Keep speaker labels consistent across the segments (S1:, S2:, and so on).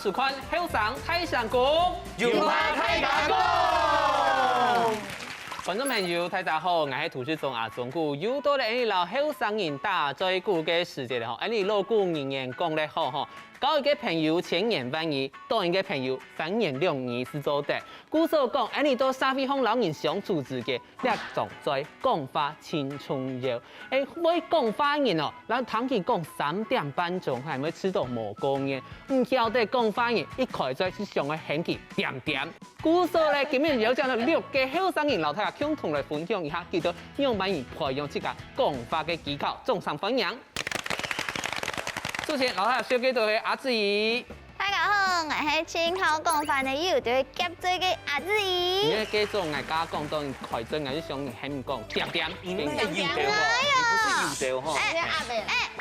S1: 收看后生太上宫，
S2: 有怕太假讲。
S1: 观众朋友，大家好，我是图书中阿中古，又到了你老后生人大最久嘅时节了吼，你老古人言讲得好吼。交一個朋友千言萬語，多一個朋友三言兩語是做得。古所講，你到社會上老人相處之間，你仲在講話輕重要。會講話人哦，咱談起講3點半鐘，係咪吃到蘑菇嘅？唔曉得講話人，一開始是上嘅興起點點。古所咧，今日有講到6個後生人老太太共同來分享一下，叫做讓萬人培養這個講話嘅技巧，眾上分享。之前老太小記到係阿子怡，
S3: 大家好，我係青口講法嘅有隊夾嘴嘅阿子怡。
S1: 你嘅做外家講到開嘴，我就想很講點點，
S2: 你們係油條喎，不是油條嗬。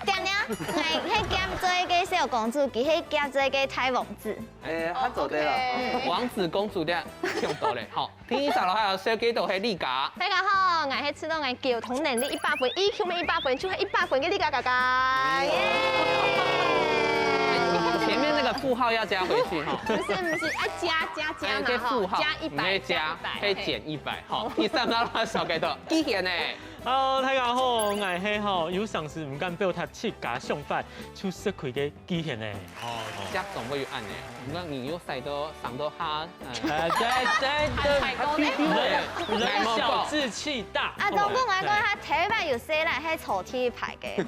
S3: 點點，我係夾嘴嘅小公主，佢係夾嘴嘅太王子。
S2: 他做對了。
S1: 王子公主啲聽到咧，好，聽一首老太小記到係李家。
S4: 大家好，我係知道我交通能力100分，EQ 咪100分，就係100分嘅李家哥哥。
S1: 前面那個負號要加回去哈。
S4: 不是，加嘛
S1: 負號
S4: 加100，
S1: 加，可以減100。好，第三個老太小記到機器人呢。
S5: Hello，大家好，我係吼有常時唔敢表達切假上法，出色佢嘅機器呢。
S1: 哦，這總會有按呢。那你又使到上到下，
S5: 人小志氣大。
S3: 啊，總共我講他頭擺有寫啦，係抽屜牌嘅。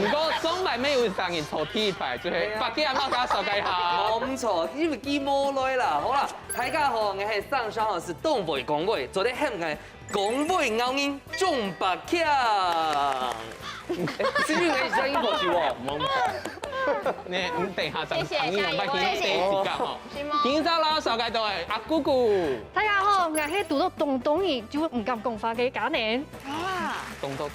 S1: 唔過總擺沒有上人抽屜牌，就係百幾阿媽家手計下。
S2: 唔錯，因為幾冇耐啦。好啦，大家好，我係上上號是東北講話，昨天很嘅講話咬音中百強。是因為聲音好笑喎。
S1: 你等一下就你用百幾第一時間吼。
S4: 是嗎？
S1: 今朝老手計到係阿姑姑。
S4: 大家好，我係讀到東東兒，就唔敢講話嘅家人。
S3: 啊！
S1: 動到而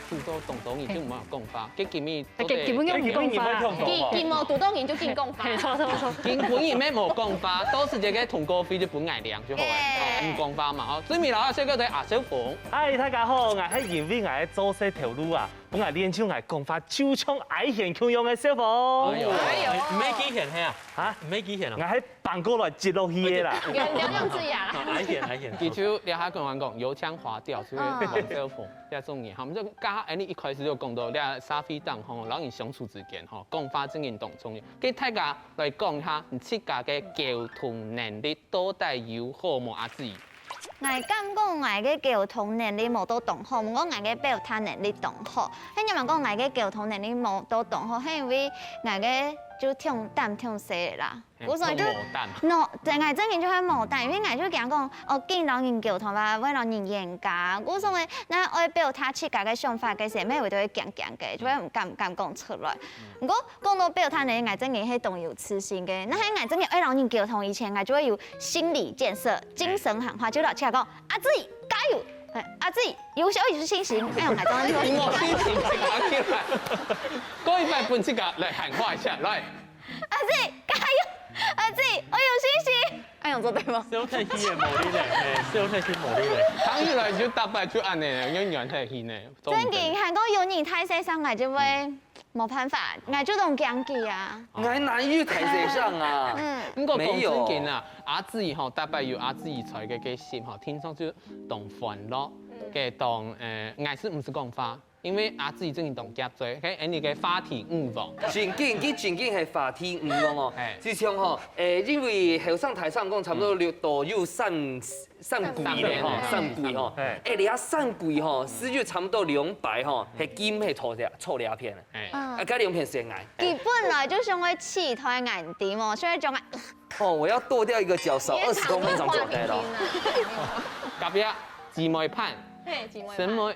S1: 就唔好講法，佢見面
S4: 基本上唔講話，見冇讀到人就見講法。錯。
S1: 見本人咩冇講法，到時就嘅同歌費就本捱量就好嘅，唔講法嘛嗬。對面老小哥對阿小鳳。
S5: 嗨，大家好，我係因為我做些條路啊，我係練唱係講法超唱愛現腔用嘅小鳳。
S6: 唔係機器係啊？
S5: 嚇，
S6: 唔係機器啊？
S5: 我喺辦過來接落去嘅啦。
S4: 用字呀。
S6: 愛現。
S1: 佢就你下跟我講油腔滑調，所以王小鳳呢種嘢，咁就加你一開始就講到你沙飛檔吼，老人相處之間吼，講話真係當重要。給大家來講下，你自家嘅溝通能力到底有好冇阿子？
S3: 我感覺我嘅溝通能力冇到當好，唔過我嘅表達能力當好。喺人們講我嘅溝通能力冇到當好，係因為我嘅就聽淡聽細啦。我所以就，no， 淨係真嘅就係冇淡，因為我就講講，我見老人溝通話，為老人演講。我所以，那我表達自家嘅想法嘅時候，咩會都會講嘅，就係唔敢講出來。不過講到表達能力，我真嘅係動有自信嘅。那喺我真嘅為老人溝通以前，我就會有心理建設、精神喊話，就老起來講，阿子怡加油！阿子怡有小有信心，哎呀，我真係
S1: 我心情講起來，嗰一塊本自家來喊話一下，來。
S3: 阿子怡加油！阿子怡，我有信心。哎呀，做對嗎？
S5: 小睇戲嘅無理嚟，小睇戲無理嚟。
S1: 躺起來就打敗就按呢，永遠睇戲呢。
S3: 真嘅，韓國有人太細上，我就會冇辦法，我就同講佢啊。
S2: 我係難於睇世上啊。
S1: 不過講真嘅啊，阿子怡吼打敗有阿子怡才嘅心吼，聽上去當歡樂嘅當藝術唔是講法。因為阿子怡真係懂夾嘴，喺你嘅話題講。
S2: 真緊，佢真緊係話題講哦。之前吼，因為後生台上講差不多6度有3季咧吼，3季吼。你啊3季吼，使咗差不多200吼，係金係錯兩片啊。啊，加2片是愛。
S3: 佢本來就想會氣台眼點哦，所以仲係。
S2: 哦，我要剁掉一個腳，少20公分上走台咯。
S1: 隔壁姊妹盤。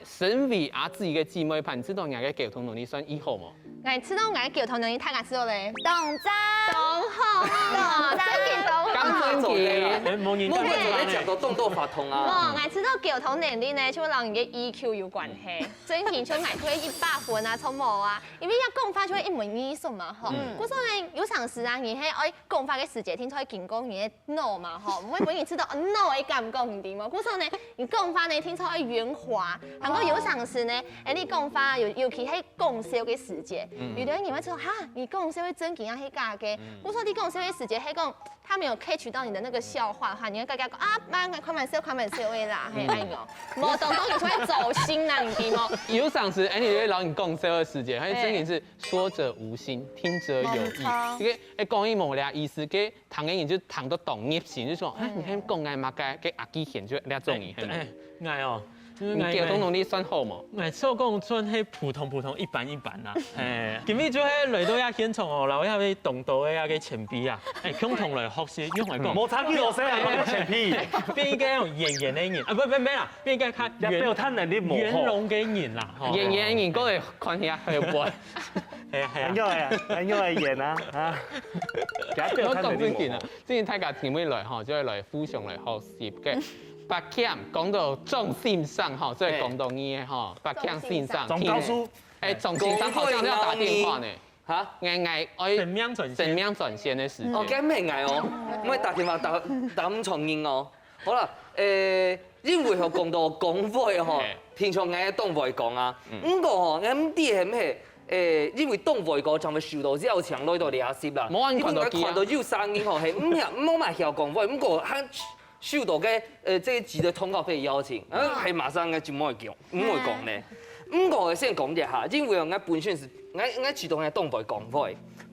S1: 身為阿子怡嘅姊妹盤，知道人嘅溝通能力算以好冇？
S4: 我知道我溝通能力，大家知道咧。
S3: 動作，
S1: 咁真嘅，
S5: 冇人
S2: 冇人嚟講到動作法通啊。
S4: 我知道溝通能力呢，就同人嘅 EQ 有關係。真係像我推100分啊，從冇啊，因為一講法就係一門藝術嘛，嗬。嗰種係有常時啊，而係愛講法嘅時節，聽出嚟見講嘢 no 嘛，嗬。唔會每人知道 no 係咁講唔掂喎。嗰種呢，你講法呢，聽出嚟圓滑，韓國有常時呢，你講法尤其係講笑嘅時節。有的人会说哈，你讲社会正经啊，黑尬嘅。我说你讲社会时节，黑讲他没有 catch 到你的那个笑话的话，你会跟他讲啊，慢快慢笑的啦，嘿哎呦，冇懂你就会走心啦，你知吗？
S1: 有赏识，你会老你讲社会时节，还有真的是说者无心，听者有意。这个讲一模俩意思，给唐人就唐到懂入心，就说你看讲爱嘛该给阿基显就俩中意，系咪？
S6: 爱哦。
S1: 你交通能力算好冇？
S6: 唔系，我讲算係普通一般啦。誒，今日做喺嚟到一現場哦，然後有啲動到嘅一個前輩啊，共同嚟學習，用嚟講。
S5: 冇差幾多歲啊，我前輩。
S6: 邊個用圓嘅人啊？唔係啦，邊個看
S5: 圓融嘅
S6: 人啦。
S1: 圓嘅人嗰個看下佢背。
S5: 因為圓啊嚇。
S1: 我講真件啊，之前睇架前輩來嗬，就係來互相嚟學習嘅。白鉗講到重線上哈，所以廣東語哈，白鉗線上。
S5: 總教書，
S1: 重線上好像要打電話呢。嚇，
S6: 神命轉線的時間。
S2: 哦，咁係嗌哦，唔係打電話打咁重音哦。好啦，因為佢講到講話嗬，平常嗌東話講啊，不過嗬，啱啲係咩？因為東話講就咪受到較強來到練習啦。
S1: 冇人看到
S2: 有聲音嗬，係唔嘛曉講話，不過佢。收到嘅這一集的通告被邀請，係馬上就唔會講呢。不過先講一下，因為我本身是我主動係東北講話，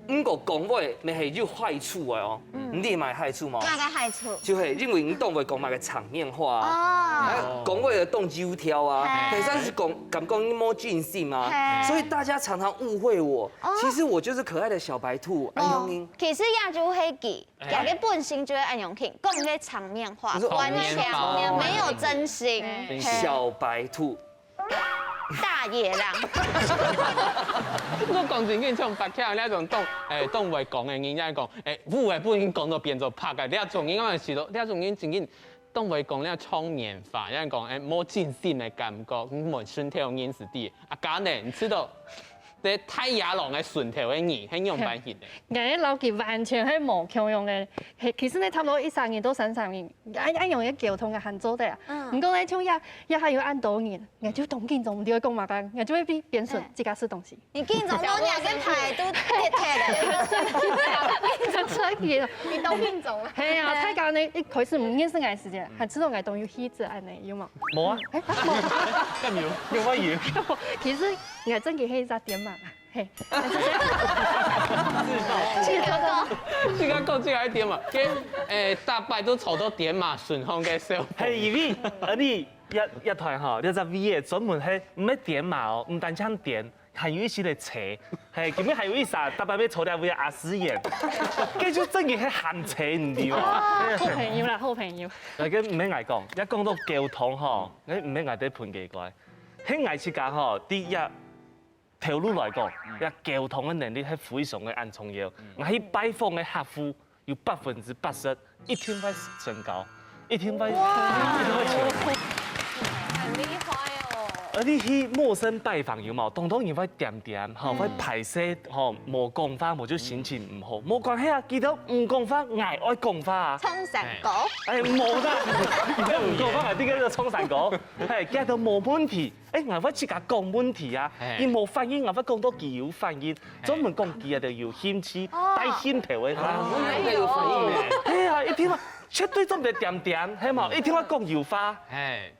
S2: 不過講話咪係有害處嘅哦。你咪害處嘛？
S3: 哪個害處？
S2: 就係因為你東北講嘛嘅場面話啊，講話嘅動油條啊，本身是講你冇盡興嘛，所以大家常常誤會我。其實我就是可愛的小白兔安永英。
S3: 其實也就係佢，佢嘅本性就係安永慶，講嘅場面話，完全沒有真心。
S2: 小白兔。
S3: 大野狼。
S1: 我講真嘅，像白鉗那種東話講嘅人家講，武嘅本應講到變做拍嘅，你種應該係到，你種應真緊東話講咧聰明法，有人講冇真心嘅感覺，冇順條人是啲。啊假呢，你知道？啲太野狼嘅順條嘅人係用版型嘅。
S7: 我老記完全係冇共用嘅，其實你差唔多1、3年到3、4年，按用嘅交通嘅行走的啊。唔講你像也還有按多年，我就當緊總唔會講嘛個，我就會變順自家吃東西。
S3: 你緊總多年跟排都貼嘅，
S7: 出嘢，
S4: 你都緊總啦。
S7: 係啊，睇緊你一開始唔認識我時間，係知道我當要氣質安尼有冇？
S5: 冇啊，
S6: 咁要乜嘢？
S7: 其實我真嘅係一隻點嘛。嘿，
S1: 這個一點嘛，大擺都炒到點嘛，順風嘅時候。
S5: 係因為你一團吼，你隻 V 嘅專門係唔係點嘛哦，唔單槍點，還有一些嚟扯，係咁樣還有一啥，大擺要炒掉會阿師爺，跟住真嘅係hand扯唔掂啊！
S7: 好朋友啦，好朋友。
S5: 嗱，佢唔係捱講，一講到交通吼，你唔係捱得判幾怪，喺捱設計吼，第一。條路來講，交通嘅能力係非常嘅重要。我喺拜訪嘅客戶有80%一天會升高，一天會前。
S4: 很厲害哦！
S5: 而你去陌生拜訪有冇？當然會點，嚇會排泄，嚇冇講話，冇就心情唔好。冇關係啊，記得唔講話，愛講話啊。
S3: 衝神果。
S5: 冇得，而家唔講話係點解要衝神果？係記到冇問題。我會自己講問題啊，佢冇反應，我會講到佢有反應，專門講佢就要謙虛，帶謙皮嘅啦。
S2: 有反應嘅。
S5: 係啊，一聽話絕對做唔得點，係嘛？一聽話講油花。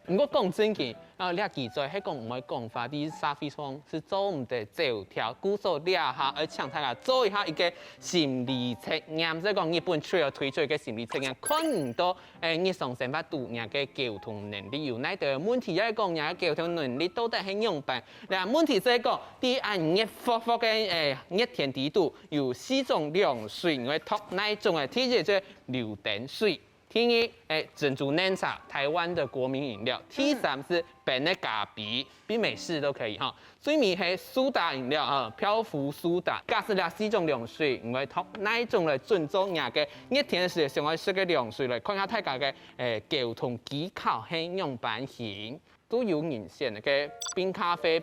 S1: 唔過講真嘅，你記住，係講唔係講法啲沙飛窗是做唔得走條，鼓手練下，而請大家做一下一個心理測驗，即係講日本出嚟推出嘅心理測驗，看唔到日常生活度人嘅溝通能力有哪啲問題，一講人嘅溝通能力到底係用辦。嗱，問題就係講啲按熱火嘅熱天地度有4種涼水，我讀哪種嘅？第一就係榴蓮水。第二，珍珠奶茶，台灣的國民飲料。第三是便的咖啡，比美式都可以哈。最尾係蘇打飲料啊，漂浮蘇打。加是4種涼水，因為讀哪一種來尊重人嘅熱天嘅時候，上愛食嘅涼水來看下大家嘅交通技巧係用版型，都有明顯嘅冰咖啡，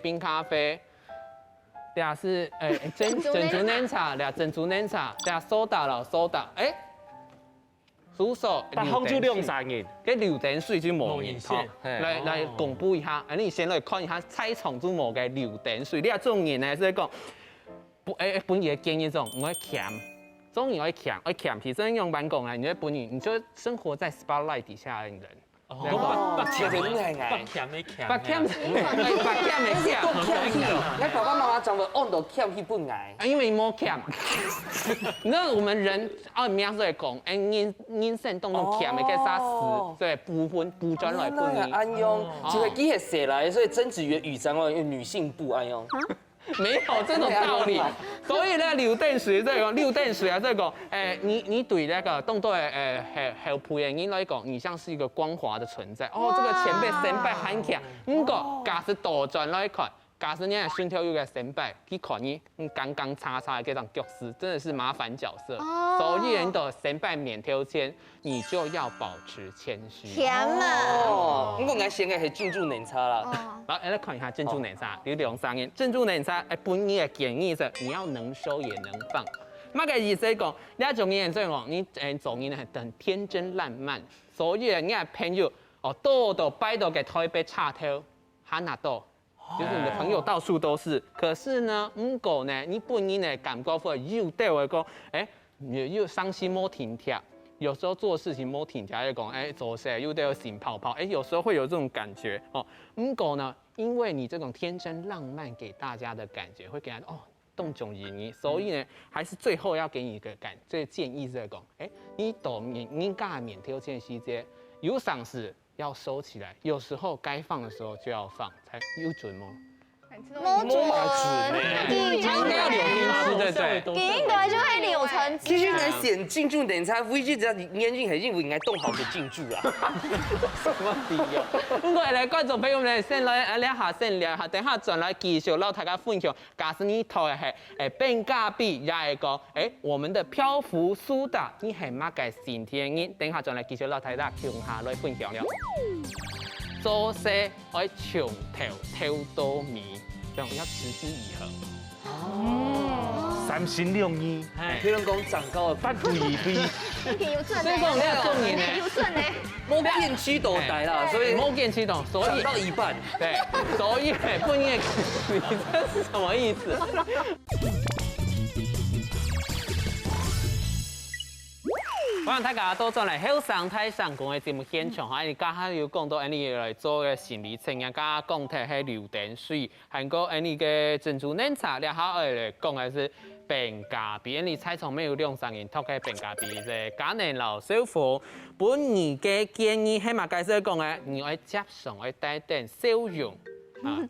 S1: 第二是珍珠奶茶，珍珠奶茶，第二蘇打，數數，
S5: 但空就2-3年，
S1: 嘅榴蓮水就冇人套，來公布一下，你先來看一下菜場做冇嘅榴蓮水，呢一種人呢，即係講本意嘅建议种，唔可以强，总要强，要强。其实用版讲啊，你觉得本意，你就生活在 spotlight 底下的人。
S2: 哦，切就你系
S6: 白
S2: 挨。
S6: 欠的欠，
S1: 白欠的欠，
S2: 你爸爸妈妈怎么按到欠去本挨？
S1: 因为冇欠。你知道我们人描述来讲，人生当中欠的个啥事，对，补转来本意。
S2: 安用，就会记写来，所以曾子曰语章哦，用女性部安用。
S1: 没有这种道理，所以呢，刘定水这个刘定水啊，这个，你对那个动作后辈的人来讲，你像是一个光滑的存在。哦，这个前辈先辈喊起来，不过假使倒转来看，假使你系训跳有个先辈去看你刚刚叉叉的这种角色，真的是麻烦角色。所以你的先辈免挑谦，你就要保持谦虚。
S3: 甜嘛。
S2: 哦，我爱先嘅系珍珠奶茶啦。
S1: 好，来看一下珍珠奶茶，有两三样。珍珠奶茶，本意的建议是你要能收也能放。乜嘅意思讲？你一做嘢即係講，你做嘢係很天真爛漫，所以你嘅朋友多到擺到嘅台北叉頭，哈拿到，就是你的朋友到處都是。可是呢，唔過呢，你本人呢感覺會有對我講，又傷心冇停跳。有时候做事情摸挺家就讲，做事又得有醒泡泡，有时候会有这种感觉哦。不过呢，因为你这种天真浪漫给大家的感觉，会给他动种言语，所以呢，还是最后要给你一个这个建议是讲，你懂应该免挑战时间，有赏识要收起来，有时候该放的时候就要放，才有准吗？
S3: 冇准，
S1: 应该要留心吃，对不对？
S3: 应该就会柳橙汁。
S2: 其實你選珍珠奶茶，唯一只眼睛係因為應該凍好就進駐啦。
S1: 什麼理由？不過嚟觀眾朋友們，先來聊下，等下轉來繼續讓大家分享。假使你頭係變價幣，也係講我們的漂浮蘇打，你係乜嘅先天因？等下轉來繼續讓大家聽下來分享了。做事愛長頭挑多米，這樣要持之以恆。
S5: 三心兩意，
S2: 佢哋講長高
S5: 不負而非。
S4: 有準
S1: 所以講你要中年呢，
S4: 有準呢。
S2: 冇變驅動大啦，所以
S1: 冇見啟動，所以
S2: 長到一半。
S1: 對，所以不應，你這是什麼意思？歡迎大家都進嚟後生太上講嘅節目現場，而家下要講到你來做嘅心理測驗，家講嘅係榴蓮水，還有你嘅珍珠奶茶，然後嚟講嘅是病咖啡，你猜從沒有兩三人讀嘅病咖啡係家人老師傅，本年嘅建議係乜解釋講嘅？你要接受，要帶點笑容，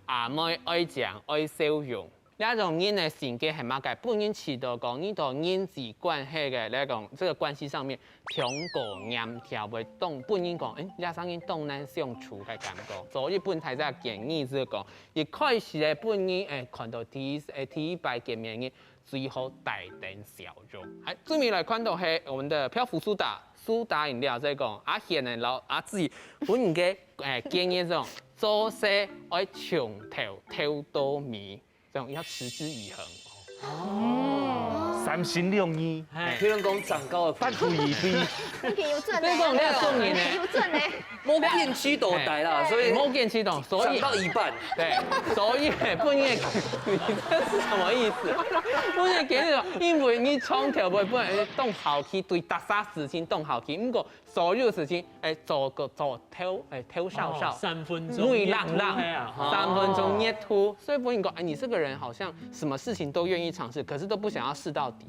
S1: 阿妹愛講愛笑容。呢一種人嘅性格係乜嘅？本人持到講呢度人際關係嘅呢種這個關係上面，通過嚴調會懂本人講，呢上人懂難相處嘅感覺。所以本台在建議是講，一開始咧本人看到第一擺見面嘅，最好帶點笑容。係，最尾來看到係我們的漂浮蘇打飲料，即係講阿賢嘅老阿自己本人嘅建議這種做事愛長頭挑多米。這種要持之以恆。
S5: 三心兩意，
S2: 佢哋講長高
S5: 不負而非。
S4: 有準
S1: 呢個你係中年呢，
S4: 有準呢。
S2: 冇變驅動大啦，所以
S1: 冇見啟動，所以
S2: 長到一半。
S1: 對，所以不應，你這是什麼意思？不應給你，因為你從頭尾本來動好氣，對特啥事情動好氣，不過所有事情做偷笑笑
S6: ，3分鐘
S1: 會浪浪，3分鐘捏禿，所以不應講，你這個人好像什麼事情都願意嘗試，可是都不想要試到底。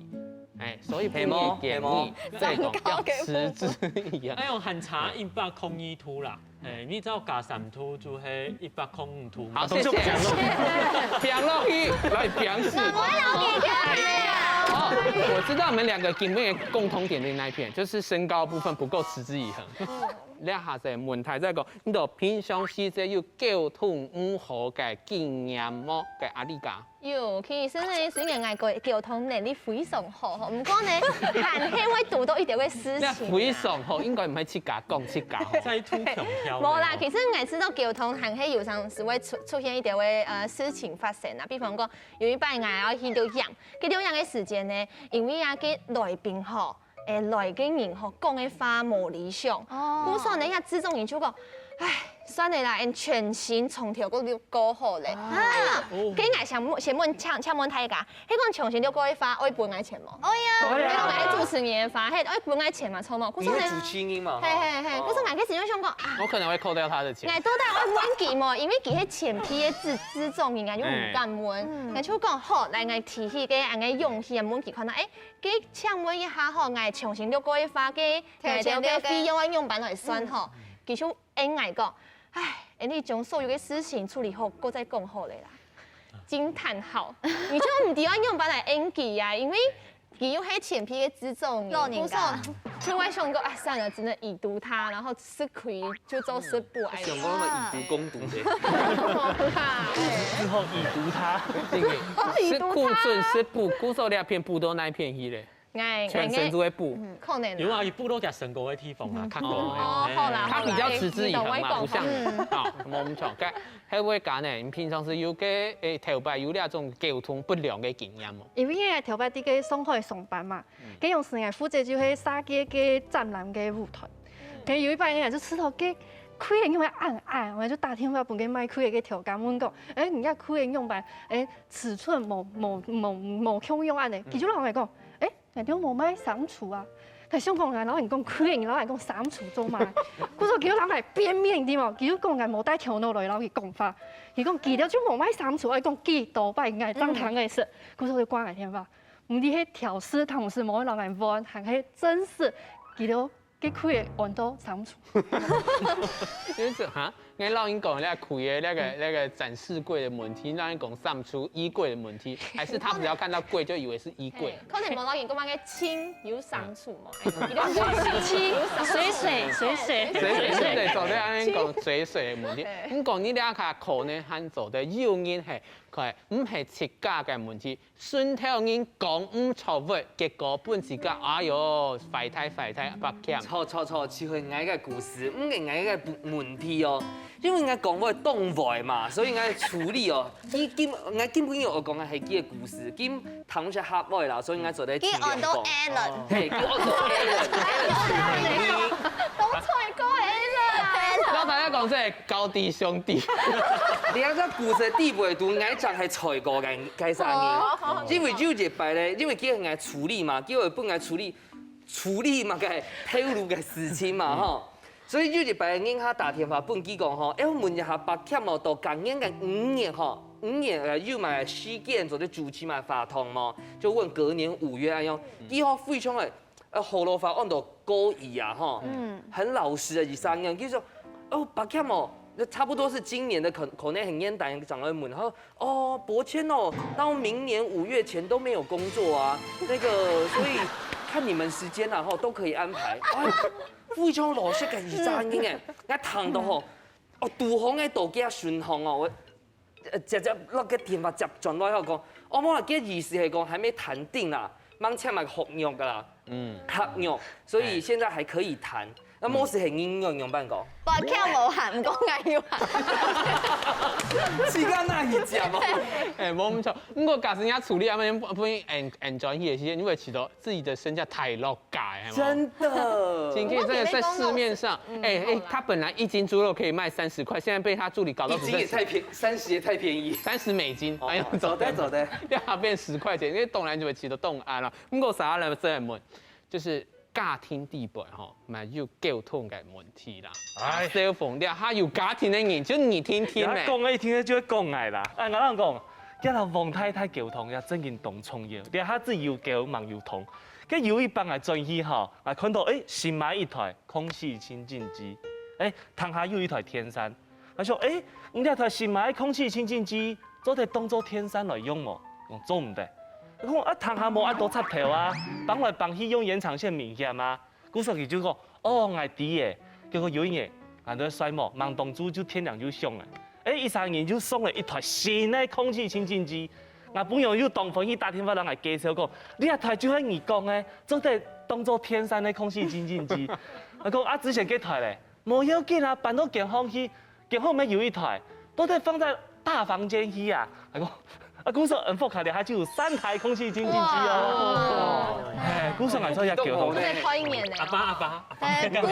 S1: 所以不應建議這種要持之以恆。
S6: 用含茶102禿啦，你知道加3禿就係105禿。
S1: 好，謝謝。講落去來表示。我知道你們兩個根本共同點的那一片，就是身高部分不夠持之以恆。你下世問題在講，你度平常時節有交通唔好嘅經驗麼？嘅阿里家。
S4: 有，其實呢，雖然我交通能力非常好，唔過呢，還係會遇到一條嘅事情。
S1: 非常好，應該唔係切假講切假。
S6: 在突強漂。
S4: 冇啦，其實我知道交通還係有陣時會出現一條嘅事情發生啦。比方講，有一擺我要去到陽，去到陽嘅時間呢，因為啊嘅來賓吼。來嘅人吼講嘅話無理想，故所呢一之中人就講，唉，算的啦，因全身从头到脚好咧。啊，跟俺先问请问大家，迄讲全身6个月发，会分爱钱无？
S3: 哎呀，
S4: 迄讲爱主持人发，迄会分爱钱嘛，错冇？
S2: 你是主持人嘛？
S4: 嘿，我说俺个时阵想讲，
S1: 我可能会扣掉他的钱。
S4: 俺都在问佢嘛，因为佢迄前批的资重，人家就唔敢问。俺就讲好，来俺提起个俺个勇气，问佢看到，佢请问一下吼，俺全身6个月发嘅条个费用用版来算吼，佢就俺讲。唉，你将所有的事情处理好，搁再讲好嘞啦。惊叹号！你就唔知按用把来演技呀，因为佢用黑前批的资重，
S3: 人家。
S4: 另外想过，哎，算了，只能已读他，然后吃亏就做失不哎。
S2: 想讲嘛，以毒攻毒的。
S5: 之后已读他，
S1: 是库存是补，古时候那片布都那一片鱼嘞。全身都会布，
S4: 可能。
S6: 有啊，伊布都夹成个的地方啊，看过。
S4: 哦，好啦，
S1: 它比较持之以恒嘛，不像啊，冇咁長。咁係會講呢？你平常時有嘅頭擺有那種交通不良嘅經驗冇？
S7: 因為我頭擺啲嘅上海上班嘛，咁用時我負責就係沙街嘅展覽嘅舞台。咁有一班人就知道嘅。開營用暗，我就打電話本給賣開嘅條監問講，人家開營用版，尺寸冇強用暗嘅，佢就老人講，人哋冇買3處啊，但香港人老人講開營，老人講3處做嘛，佢說叫人嚟變面啲嘛，佢就講人冇帶條路來，老佢講法，佢講記得就冇買3處，我講幾多擺嗌當堂嘅事，佢說就掛嚟電話，唔啲係調試同事冇老人問，係係真是記得。佢開嘅按到3處。
S1: 就是哈，我老人講那開的那個展示櫃的問題，老人講3處衣櫃的問題，還是他只要看到櫃就以為是衣櫃？
S4: 可能冇老人講話嘅清有3處嘛，
S1: 水，做咧安尼講水的問題。咁講你倆下可能喊做的有人係佢唔係設價嘅問題，順頭人講唔錯喎，結果本自家哎呦廢太白強。
S2: 錯，似佢嗌嘅故事，唔係嗌嘅問題哦。因為我講我係動壞嘛，所以我處理哦。我根本我講嘅係佢嘅故事，兼談出合來啦，所以我做啲資料講。係，叫我做 Alan。
S4: 都菜過 Alan。
S1: 老大家講即係高低兄弟。
S2: 你睇個故事地位度，我講係菜過嘅介紹嘅，因為有一擺咧，因為叫佢處理嘛，叫佢本來處理嘛嘅透露嘅事情嘛，吼。所以有一擺人家打電話本機講吼，我問一下白欠哦，到今年嘅5年吼，5年有埋事件做啲主持埋法通嘛，就問隔年5月咁樣，佢好非常嘅河洛法按到高意啊，吼，很老實嘅醫生樣，佢說白欠哦。差不多是今年的可能很簡單，長了門，他說哦，伯謙哦，到明年5月前都沒有工作啊，那個所以看你們時間啊，都可以安排。非常老實嘅醫生嘅，我談到吼，杜行嘅道家順行哦，我直落個電話接轉來後講，我冇話嘅意思係講還沒談定啦，掹簽埋合約㗎啦，合約，所以現在還可以談。那冇事係應用辦講。
S3: 白橋無限，唔講藝要
S2: 時間哪一講嘛？
S1: 冇咁錯。不過假使人家處理啊，不會enjoy嘅時間，因為其實自己的身價太落價，係嘛？
S2: 真的。
S1: 今天真的在市面上，他本來1斤豬肉可以賣30塊，現在被他助理搞到
S2: 1斤也太便，30也太便宜
S1: ，30美金。
S2: 哎呀，走的，
S1: 要它變10塊錢，因為當然就會起到凍案啦。不過啥咧真係問，就是家庭地位吼，咪有溝通嘅問題啦。小鳳啲他有家庭嘅人，就你聽聽咧。
S5: 講嘅聽咧就會講嘅啦。我啷講？一頭王太太溝通也真件動重要，啲下子要溝忙要通。跟有一幫嘅專業吼，啊看到新買一台空氣清淨機，堂下有一台天山，我說你呢台新買空氣清淨機，做得當做天山來用喎，用做唔得。我堂下冇按到插頭啊，幫來幫去用延長線明顯啊。嗰時佢就講我啲嘅，叫個有嘢，人哋衰模，盲動豬就天亮就響啦。一3年就送了一台新的空氣清淨機。我本來要當風去打電話人嚟介紹講，呢一台就係你講嘅，做得當做天山的空氣清淨機。我講之前幾台咧，冇要緊啊，搬到健康去，健康咪有一台，都得放在大房間去啊。我講。啊，古說福卡咧，就有3台空氣清淨機哦。係，古說我做一橋頭
S4: 真係開眼
S6: 阿
S4: 啊！
S6: 爸，
S3: 本人講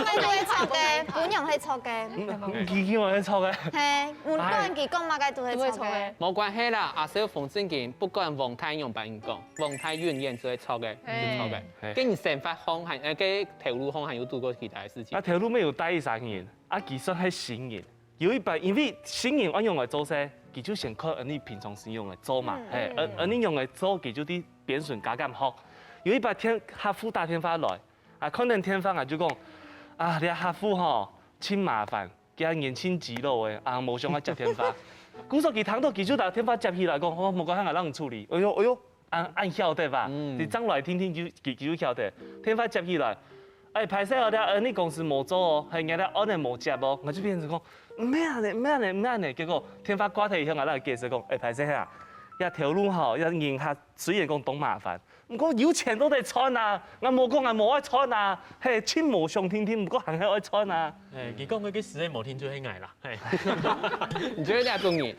S3: 乜都會錯嘅，本人係錯嘅。
S5: 機我去錯嘅。
S3: 係，我講佢講乜嘅都係錯嘅。
S1: 冇關係啦，阿小馮正健不管黃太用白人講，黃太語言就係錯嘅，係錯嘅。跟住成發方係嘅條路方係有做過其他嘅事情。
S5: 啊，條路沒有帶3年，啊，其實係新人。有一擺，因為新人我用來做些，佢就先靠你平常時用來做嘛，係，你用來做，佢就啲變順加減學。有一擺客戶打電話來，啊，可能電話就講，啊，你客戶吼，真麻煩，佢年輕肌肉嘅，啊，冇想我接電話。古時佢聽到佢就打電話接起來講，我冇講下讓人處理，哎呦，按曉得吧？你將來聽就曉得，電話接起來。哎，歹勢我哋你公司冇做哦，係人哋我哋冇接哦，我就變成講唔咩啊你，結果電話掛起以後，我哋解釋講，哎，歹勢啊，一條路吼，一迎客雖然講懂麻煩，唔過有錢都得穿啊，我冇講我冇愛穿啊，係千無上天天，唔過行係愛穿啊。
S6: 誒，佢講嗰啲事咧冇聽出係捱啦，係。
S1: 你覺得呢個公園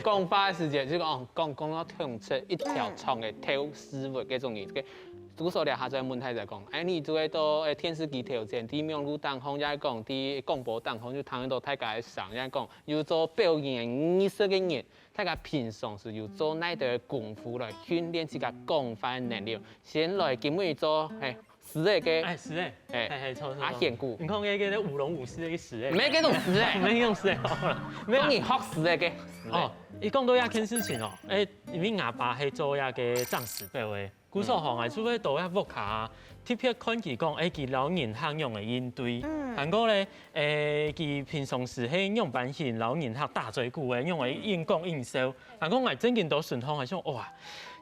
S1: 講法嘅時節，就講到統出一條長嘅條思維嘅種嘢。古時候下載問題就講，哎，你做喺到電視機條件，啲網絡當空，也講啲廣播當空，就談到大家嘅上，也講要做表演藝術嘅人，大家平常時要做哪啲功夫來訓練自己講話嘅能力，先來今日做實嘅，
S6: 實嘅，係錯。
S1: 阿賢古，
S6: 你講嘅舞龍舞獅嘅實嘅，
S1: 咩叫做實嘅？
S6: 咩用實嘅？
S1: 咩人學實嘅？
S6: 哦，你講到一件事情哦，因為阿爸係做一個藏史表嘅。古時候係做喺度一屋卡，特別看佢講，佢老人客用嘅應對，韓國咧，佢平常時係用版型老人客大嘴鼓嘅，用嚟應講應收。韓國我真見到順通係講，哇，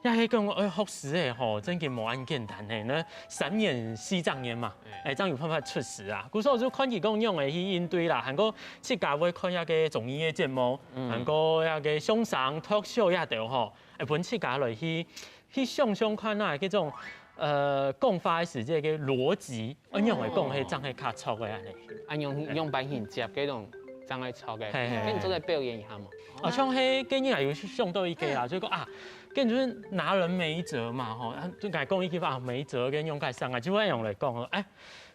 S6: 一係講學史嘅吼，真見冇咁簡單嘅呢，3年4狀元嘛，真有辦法出事啊。古時候就看佢講用嚟去應對啦，韓國自家會看一個綜藝嘅節目，韓國一個相聲 talk show 一條吼，本自家來去想看那嗰種講話嘅時節嘅邏輯，按樣嚟講係真係較錯嘅嚟。
S1: 按用版型接嗰種真係錯嘅，跟住做嚟表演一下嘛。
S6: 啊，像係跟住又想到一個啦，就講啊，跟住拿人沒轍嘛，吼，就講講一句話沒轍跟用解上啊，就咁樣嚟講誒，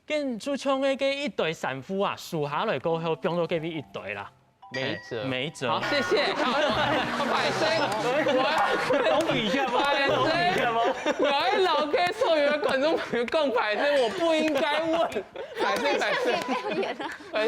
S6: 跟住像嘅一對sản夫啊，數下來過後變到幾邊一對啦。沒轍。
S1: 好，謝謝。好，排聲，
S5: 懂一下嗎？
S1: 有一老 K 所有的觀眾朋友講排聲，我不應該問。排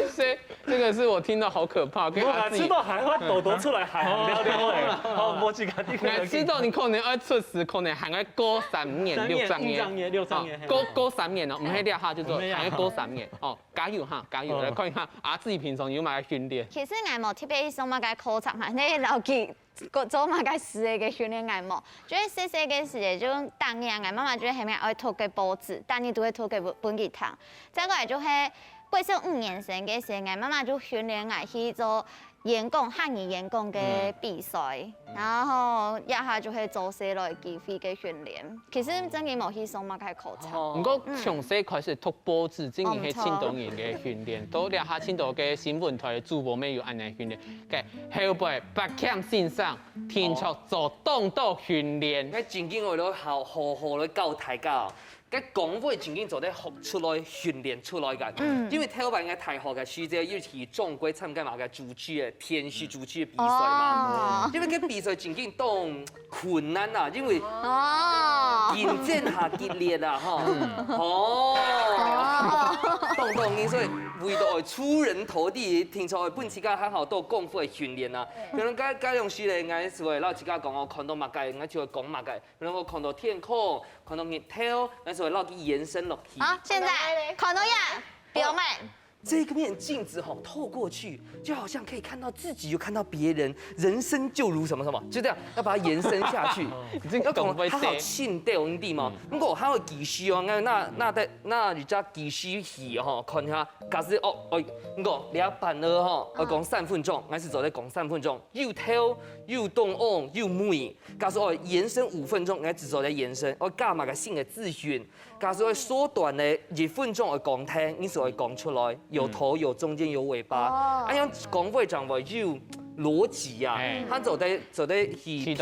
S1: 聲，這個是我聽到好可怕。
S5: 我知道喊我抖出來喊了了誒，好，冇幾個啲。
S1: 我知道你可能要出事，可能喊要過3年、6年、過3年哦，唔係2下就做，喊要過3年。哦，加油哈，加油！來看一下，自己平常有冇訓練？
S3: 其實我冇特別想乜嘅課程嚇，你留記做乜嘅事嘅訓練我冇。就係細細嘅時就當年我媽媽就係係咪愛讀嘅報紙，但你都會讀嘅本幾堂。再過來就係過小5年生嘅時候，我媽媽就訓練我去做演講、漢語演講嘅比賽，然後一下就係做些來機會嘅訓練。其實真係冇去上乜嘅課程。
S1: 不過從細開始讀報紙，真係青島人嘅訓練，到2下青島嘅新聞台主播咩有安尼訓練。嘅後背八強線上天卓做動作訓練。
S2: 我正經為咗好嚟教大家。嘅講話正經做得學出來訓練出來㗎，因為台灣嘅大學嘅師姐要去中國參加嘛嘅主持嘅電視主持嘅比賽嘛，因為嘅比賽正經當困難啊，因為競爭下激烈啊，當所以為到出人頭地，聽說本次家很好多功夫嘅訓練啊，可能家用師咧，我是會老自家講我看到乜嘅，我就會講乜嘅，可能我看到天空，看到日頭，我就會讓佢延伸落去。
S3: 好，現在看到呀，表妹。
S2: 這個面鏡子透過去，就好像可以看到自己，又看到別人，人生就如什麼什麼，就這樣要把它延伸下去。要講他好清調你啲嘛，不過還有技師哦，那而家技師戲看下，假使2版我講3分鐘，我是做咧講3分鐘，又跳又動又美，假使延伸5分鐘，我只做咧延伸，我加埋個新嘅資訊，假使我縮短咧1分鐘我講聽，你就會講出來。有頭有中間有尾巴，咁樣講話講話逻辑啊，他就在去拼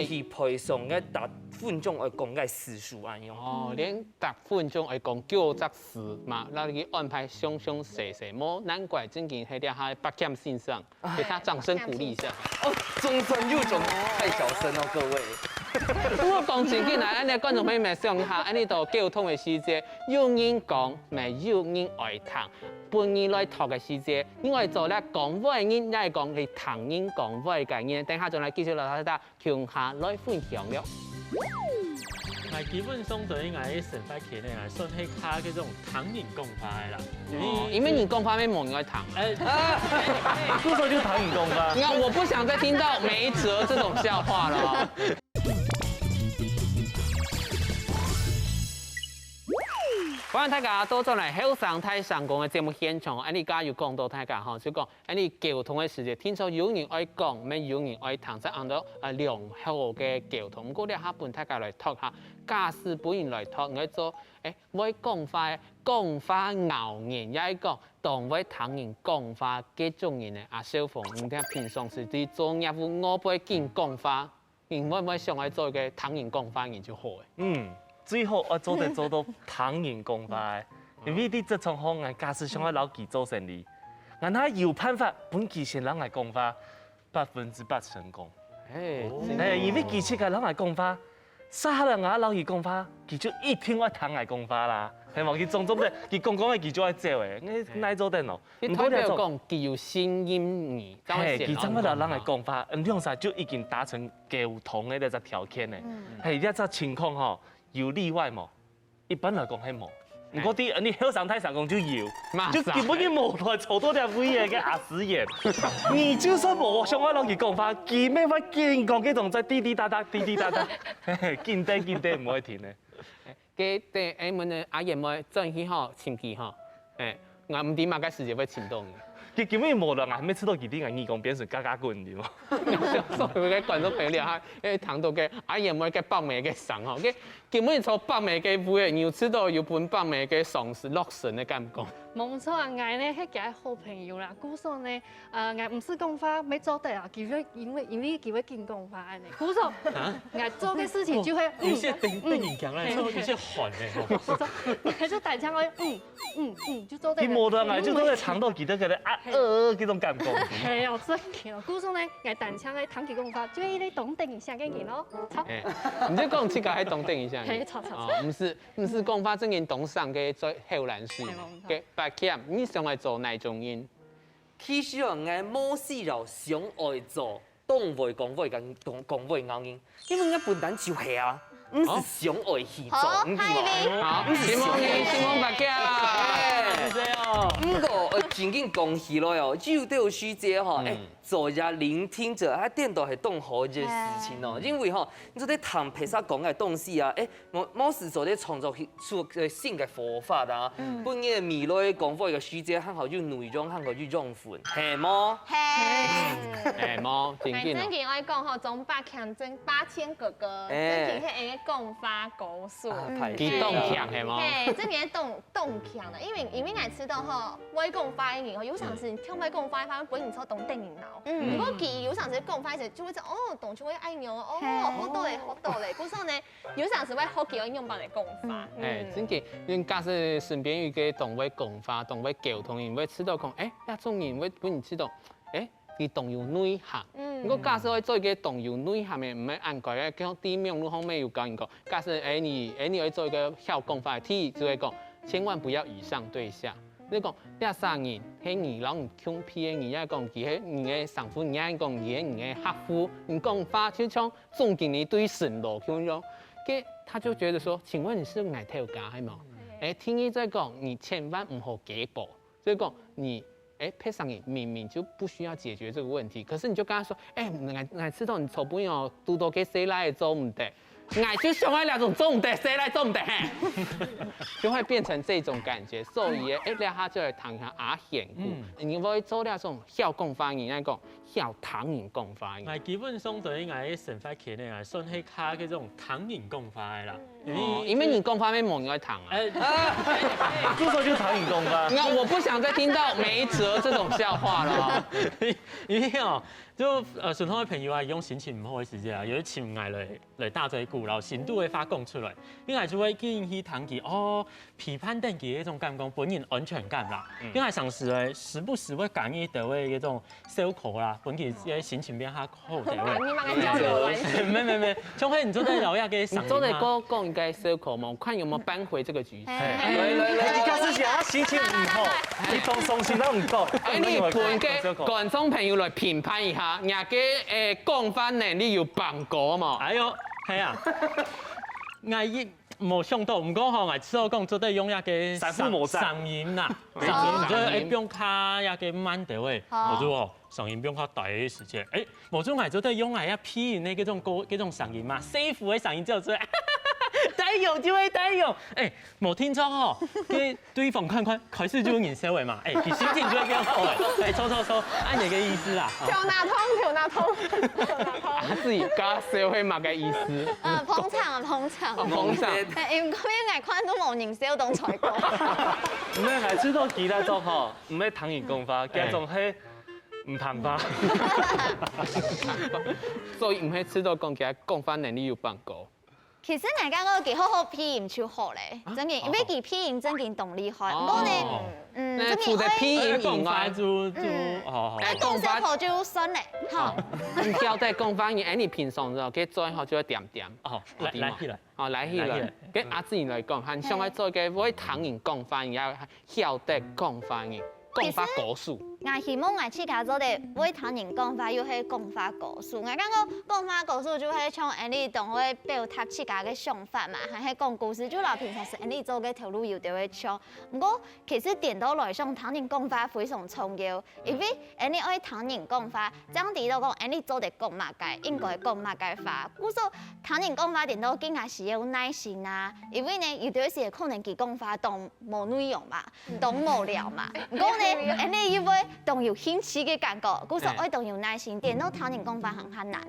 S2: 去配上个达分众来讲个时数安样。
S1: 哦，连达分众来讲叫则时嘛，让你安排详详细细，莫难怪真件喺啲下八减线上，给他掌声鼓励一下。
S2: 哦，中专又中，太小声哦，各位。
S1: 我讲正经啦，安尼观众朋友们想下，安尼度沟通的时节，有人讲，咪有人爱听。本人来读嘅时节，因为做咧讲话嘅人，也系讲係唐人讲话嘅人，等下就来继续落去打，向下来分享了。
S6: 基本上對於我啲成塊劇咧，係算係卡嗰種唐人講法嘅啦。
S1: 因為你講法咩冇人愛唐。
S5: 故說就唐人講法。
S1: 我不想再聽到梅哲這種笑話了。歡迎大家到咗嚟後生太上講嘅節目現場，安尼家要講到大家吼，就講安尼溝通嘅時節，聽說有人愛講，咩有人愛談，即係按到良好嘅溝通。不過咧，下半大家來talk下，假使本人來talk，我做會講法拗人，也係講當會唐人講法嘅種人咧，阿小鳳，唔聽平常時啲做業務，我不會見講法，你會唔會想來做一個唐人講法人就好嘅？
S5: 最好我做到唐人講法，因為啲這種行業假使想要老記做生意，但係有辦法本期先人嚟講法100%成功。因為其實個人嚟講法，啥人啊老係講法，佢就一定會唐嚟講法啦。係嘛？佢種嘅，佢講嘅佢就愛做嘅，你奈做得咯。
S1: 你代表講佢有新音語，
S5: 佢怎麼人嚟講法？唔用晒就已經達成溝通嘅一個條件咧。係一個情況吼。有例外冇？一般嚟講係冇。唔過啲你後生太上講就要，就根本就冇來湊到條位嘅牙齒炎。你就算冇像我老佢講法，佢咩話見講嘅仲在滴滴答答，見得唔可以停咧。
S1: 嘅對誒問嘅阿爺咪真係好前期吼，我唔知馬嘅時節會前動。
S5: 佢根本冇人還沒吃到佢啲義工變成嘎嘎棍，你知冇？
S1: 所以嘅觀眾朋友嚇，談到嘅阿爺咪嘅北美嘅神吼，嘅根本從北美嘅會要知道要本北美嘅喪事落神嘅感覺。
S7: 冇錯啊，我咧係佢好朋友啦。古說咧，我唔是講法，沒做得啊，因為佢會見講法嘅。古說，我做嘅事情就會
S6: 有些電影強咧，有些狠嘅。
S7: 佢就大槍我就做得。
S5: 佢冇得啊，就都係嘗到幾多嘅咧嗰種感覺。
S7: 係啊，真嘅。古說咧，我大槍咧談起講法，就係你懂定一下嘅人咯。
S1: 唔知講這個係懂定一下。
S7: 係錯。
S1: 唔是講法真嘅懂上嘅最後難事嘅。白劍，你想來做哪種人？
S2: 其實我冇事就想愛做，當會講會拗人，因為我本來就係啊，唔是想愛去做，唔知冇？
S1: 好，希望白劍。
S2: 不過真正講起來哦，有啲書姐吼，做一下聆聽者，喺電腦係當好嘅事情哦，因為吼，你做啲談皮沙講嘅東西啊，冇時做啲創作出新嘅火花啊，本嘅未來講法嘅書姐，很好有內容，很好有養分，係麼？
S1: 係麼？正經
S4: 真嘅我講吼，從八強爭8000哥哥，真嘅係一個講法高數，
S1: 佢動強係麼？
S4: 係，真嘅動強啦，因為我知道吼，我講法嘅人，有陣時聽我講法，反而本人錯懂定人腦。如果佢有陣時講法時，就會就懂出會愛用好多嚟。故說呢，有陣時會好幾個用法嚟講法。
S1: 真嘅，因假使身邊有個懂會講法、懂會溝通，人會知道講，一種人會本人知道，佢懂有內涵。如果假使會做一個懂有內涵嘅，唔係按個嘅叫啲名路方面有教人講，假使你會做一個曉講法嘅，第就會講，千萬不要以上對下。你講一生人係二郎強皮嘅，而家講佢係你嘅丈夫，而家講佢係你嘅客戶，你講法就像總經理對神羅咁樣，佢他就覺得說：請問你是外頭家係嘛？聽你在講，你千萬唔好給薄，所以講你配上你明明就不需要解決這個問題，可是你就跟他說：我知道你籌不用多多給誰來做唔得。我就想要那種做唔得，誰來做唔得？就會變成這種感覺，所以一下就嚟談下阿賢故，你會做那種曉講方言，那講晓唐人讲法？
S6: 我基本上就应该生发起嚟，算係卡嗰種唐人講法嘅啦。
S1: 因為你講法咩蒙應該唐啊？
S5: 這時候就唐人講法。
S1: 我不想再聽到沒轍這種笑話了。
S6: 因為哦，就順通嘅朋友啊，用心情唔好嘅時節啊，有啲情藝嚟打嘴鼓，然後深度嘅發講出來，應該就會建議談佢哦批判定佢嗰種感覺本人安全感啦。應該上時誒時不時會講一啲嘅嗰種小口啦，本佢嘅心情變下好啲。
S4: 你慢慢交流關係。
S6: 沒，像係你做得有一個
S1: 你做得講應該小口嘛，看有冇扳回這個局勢。
S5: 來，你開始時啊，心情唔好，你放鬆心都唔夠。
S1: 你盤嘅觀眾朋友來評判一下，人家講法能力有綁過嘛？
S6: 哎呦，係啊，我亦冇想到，唔過吼，我知道講做得用一個上音啦，上音就誒用卡一個慢調誒，冇錯喎，上音用卡大嘅時間，誒冇錯，我做得用係一批呢嗰種歌嗰種上音嘛，safe 嘅上音之後做。帶用就會帶用，冇聽錯哦，跟對方看開始就認收嘅嘛，佢心情就會變好誒，錯，按你嘅意思啦。
S4: 跳哪通。
S1: 他自己加社會嘛嘅意思。
S3: 捧場。因為我看都冇人收當才講。
S5: 唔係，係知道其他種吼，唔係唐人講法，加種係唔談法。
S1: 所以唔係知道講其他講法能力有綁過。
S3: 其實我感覺佢好好批音超好咧，真嘅，因為佢批音真嘅動力害。不過呢，
S1: 除咗批音以外，
S3: 講小口就酸咧，嚇。
S1: 唔曉得講法語，你平常就佢做好就會點。
S6: 哦，來起來。
S1: 跟阿志來講，很想要做嘅會唐人講法語，也曉得講法語，講法古書。
S3: 我希望我自家做的會唐人講法，又係講法古書。我感覺講法古書就係從你同會表達自家嘅想法嘛，係講故事就老平常時你做嘅條路要點樣唱。不過其實點到來上唐人講法非常重要，因為你愛唐人講法，講啲到講你做得講乜嘅，應該講乜嘅法。故說唐人講法點到更加是要耐心啊，因為呢有啲時可能佢講法當冇內容嘛，當無聊嘛。不過呢，你要會當有興趣嘅感覺，故說愛當有耐心，點到唐人講法很難。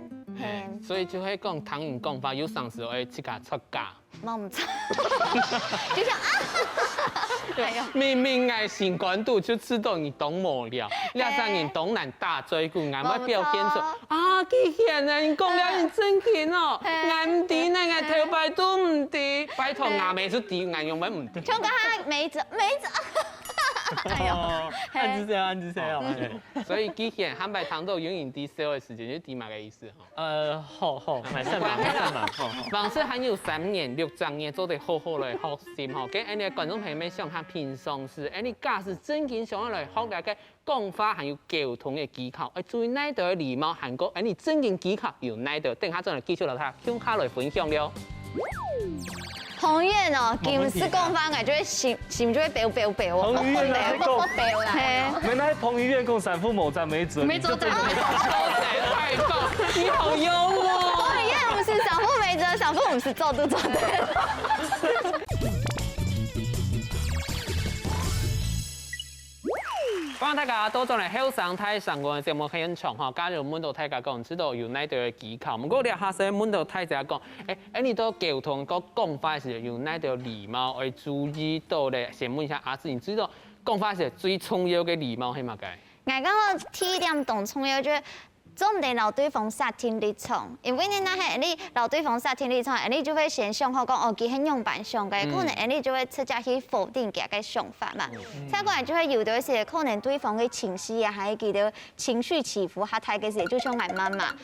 S1: 所以就係講唐人講法，有時時愛自家出價。
S3: 冇唔錯，就像
S1: 明明愛性關度就知道你懂無聊，你讓人懂難大嘴鼓，俺要表現出啊，幾險啊！你講了你真勁哦，俺唔知呢，俺頭擺都唔知，拜託俺咪出知，俺用乜唔知？
S3: 唱歌下沒轍。
S6: 按住聲。
S1: 所以幾險，漢白糖豆永遠低燒嘅時間就低嘛個意思
S6: 好，買上嘛。
S1: 往事還有3年6張嘢做得好好來學習吼，跟你觀眾朋友們想下平常時，你假使真經想要來學大家講法，還有溝通嘅技巧，注意哪度嘅禮貌，韓國你真經技巧有哪度，等下再來繼續來睇，向下來分享了。
S3: 彭于晏哦，今次講法我就會心就會飆哦，
S5: 彭于晏來講，
S3: 係。
S5: 原來彭于晏講三父某在沒轍，
S7: 沒轍
S1: 太棒，你好幽默。
S3: 彭于晏唔是三父沒轍，三父唔是做都做對。
S1: 歡迎大家都進嚟後生睇上個節目現場嚇，加入滿到大家講知道有哪度嘅技巧。唔過你下世滿到大家講，你都溝通個講法時有哪度禮貌要注意到咧？先問一下阿志，你知道講法時最重要嘅禮貌係乜嘅？
S3: 我感覺第一點當重要就係總唔得留對方殺聽立場，因為你那係你留對方殺聽立場，你就會先想好講哦，佢係樣板上嘅，可能你就會直接去否定佢嘅想法嘛。再過來就係有啲時可能對方嘅情緒啊，還記得情緒起伏下太嘅時，就像俺媽媽，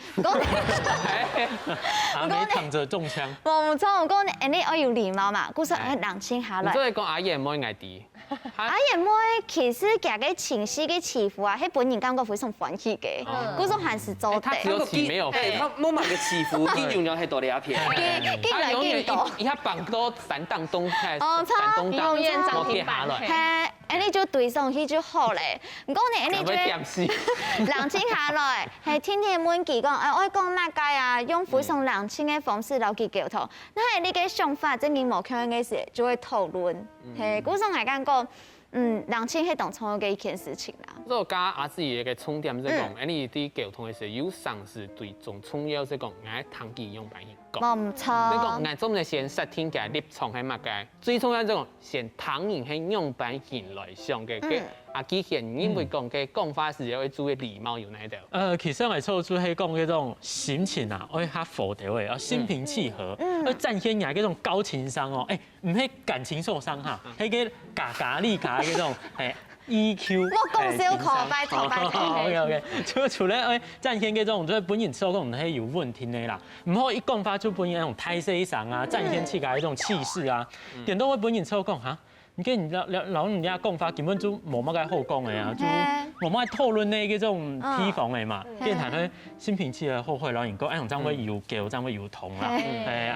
S6: 阿美躺着中槍。
S3: 冇錯，我講你要有禮貌嘛，故說冷靜下來。
S1: 你再講阿爺唔可以嗌啲。
S3: 阿爺妹其實佢嘅情緒嘅起伏啊，係本人感覺非常歡喜嘅，故說還是做得。
S1: 他只有起沒有伏。
S2: 他冇乜嘅起伏，佢永遠係多兩片。
S1: 他永遠一綁多3檔東西，
S4: 永遠漲停板。
S3: 係，你就對上去就好咧。唔講你就冷靜下來，係天天問佢講，我講乜嘢啊？用非常冷靜嘅方式留佢溝通。但係你嘅想法真係冇強嘅時，就會討論。係，故說我講過。人清迄当重要嘅一件事情啦。
S1: 我加阿姊嘅個重點即講，你啲溝通嘅時候有喪事對仲重要即講，我談幾樣辦去講。
S3: 冇錯。
S1: 你講，我總係先設定嘅立場係乜嘅，最重要即講先談人係樣辦人來想嘅。阿基賢因為講嘅講法時要注意禮貌有哪度？
S6: 其實我哋做出係講嗰種心情啊，要較浮調嘅，要心平氣和，要展現人嗰種高情商哦。唔係感情受傷嚇，係個咖喱咖嗰種係 EQ。
S3: 我講少課，拜託拜託。
S6: OK， 除了展現嗰種，即係本人做講係有問題嘅啦，唔可以一講法就本人那種態勢上啊，展現起來嗰種氣勢啊，點都會本人做講嚇。你見老人家講法根本就冇乜嘅好講嘅啊，就冇乜討論嘅嗰種地方嘅嘛。變thành佢心平氣和好，老人講一樣爭會有教，爭會有同啦。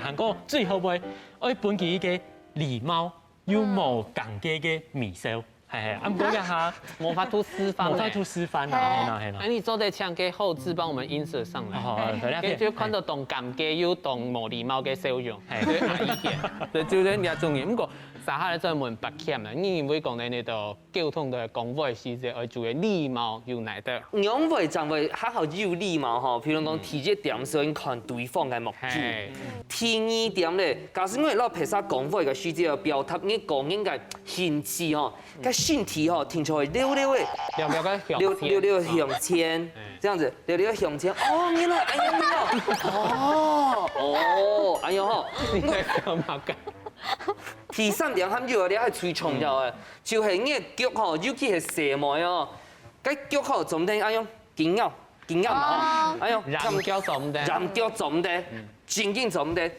S6: 韓國最後會愛本己嘅禮貌幽默感嘅微笑，係啊，唔過一下
S1: 冇法度示範，
S6: 冇法度示範啦，係啦。
S1: 那你做啲唱嘅後置幫我們音色上來，跟住看到動感嘅有動無禮貌嘅笑容，係對阿姨嘅，就咧也重要。不過撒下咧再問白欠啦，你會講你度溝通嘅講話時節，要注意禮貌有哪度？
S2: 講話就會較好有禮貌吼，譬如講第一點先看對方嘅目標，第二點咧，假使我哋攞拍攝講話嘅時節要表達你講應該形式吼，個身體吼聽出來溜溜嘅，溜向前，這樣子溜向前，哦，原來哎呀，哦，哎呀吼，第三點含住你係最重要嘅，就係你嘅腳吼，尤其係蛇眉哦，cái腳吼總得哎呦緊咬嘛，哎呦，ram
S1: 腳總得，正經總得。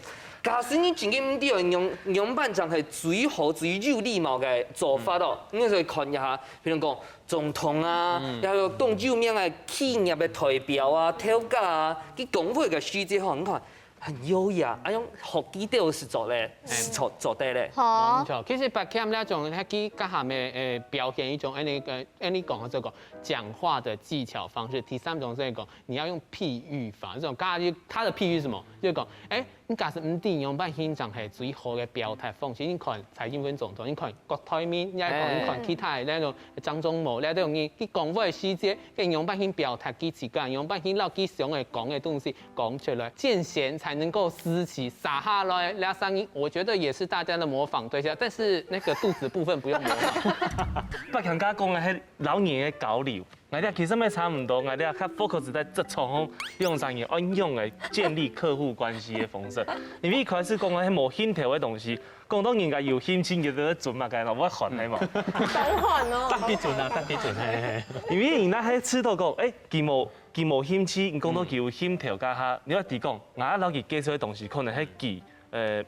S1: 假使你正經唔對樣板就係最好最有禮貌嘅做法咯，你可以看一下，譬如講總統啊，然後當有名嘅企業嘅代表啊、頭家啊，佢講話嘅時節吼，你看。很優雅，啊用學幾條是做咧，做得咧。
S3: 好。
S1: 冇錯，其實白欠呢種係佢家下面表現一種你講嘅這個講話的技巧方式。第三種係講你要用譬喻法，這種家下他的譬喻是什麼？就講你假使唔對樣板欣賞係最好嘅表達方式。你看蔡英文總統，你看郭台銘，你看其他嘅那種張忠謀，你都你講話嘅時節，跟樣板欣表達幾次間，樣板欣撈幾想嘅講嘅東西講出來，見賢才能夠思齊，撒下來兩聲音，我覺得也是大家的模仿對象，但是那個肚子部分不用模仿。
S5: 不強家講嘅係老年嘅交流，我哋其實咪差唔多，我哋較 focus 在職場上用上嘅安用嘅建立客戶關係嘅方式。因為一開始講嘅係冇牽頭嘅東西，講到人家有興趣嘅都準嘛，嘅我學係嘛。
S4: 等寒哦。
S6: 得幾準啊，得幾準係。
S5: 因為人家喺知道講，佢冇興趣，你講到佢有興頭家下，你話啲講，我一攞佢介紹嘅東西，可能係佢